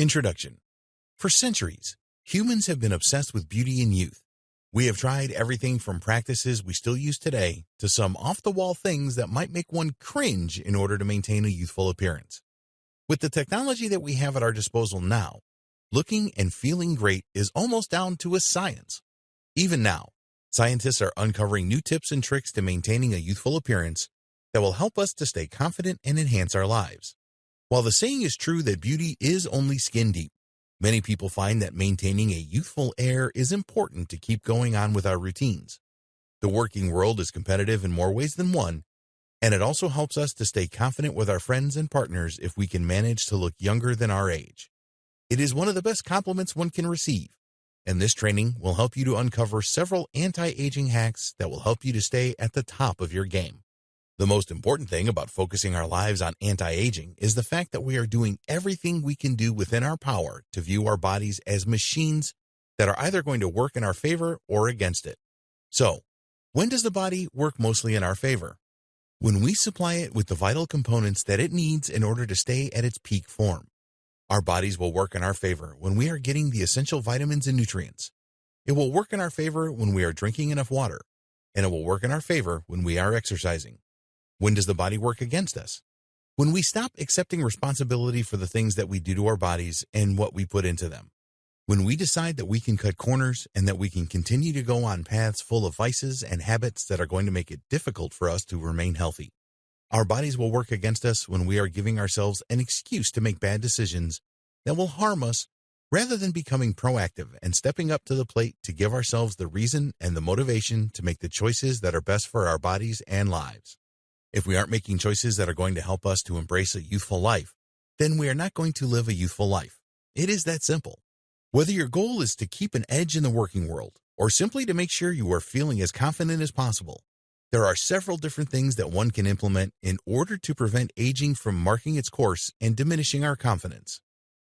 Introduction. For centuries, humans have been obsessed with beauty and youth. We have tried everything from practices we still use today to some off-the-wall things that might make one cringe in order to maintain a youthful appearance. With the technology that we have at our disposal now, looking and feeling great is almost down to a science. Even now, scientists are uncovering new tips and tricks to maintaining a youthful appearance that will help us to stay confident and enhance our lives. While the saying is true that beauty is only skin deep, many people find that maintaining a youthful air is important to keep going on with our routines. The working world is competitive in more ways than one, and it also helps us to stay confident with our friends and partners if we can manage to look younger than our age. It is one of the best compliments one can receive, and this training will help you to uncover several anti-aging hacks that will help you to stay at the top of your game. The most important thing about focusing our lives on anti-aging is the fact that we are doing everything we can do within our power to view our bodies as machines that are either going to work in our favor or against it. So, when does the body work mostly in our favor? When we supply it with the vital components that it needs in order to stay at its peak form. Our bodies will work in our favor when we are getting the essential vitamins and nutrients. It will work in our favor when we are drinking enough water, and it will work in our favor when we are exercising. When does the body work against us? When we stop accepting responsibility for the things that we do to our bodies and what we put into them. When we decide that we can cut corners and that we can continue to go on paths full of vices and habits that are going to make it difficult for us to remain healthy. Our bodies will work against us when we are giving ourselves an excuse to make bad decisions that will harm us rather than becoming proactive and stepping up to the plate to give ourselves the reason and the motivation to make the choices that are best for our bodies and lives. If we aren't making choices that are going to help us to embrace a youthful life, then we are not going to live a youthful life. It is that simple. Whether your goal is to keep an edge in the working world or simply to make sure you are feeling as confident as possible, there are several different things that one can implement in order to prevent aging from marking its course and diminishing our confidence.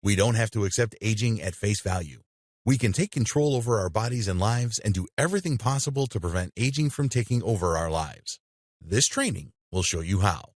We don't have to accept aging at face value. We can take control over our bodies and lives and do everything possible to prevent aging from taking over our lives. This training will show you how.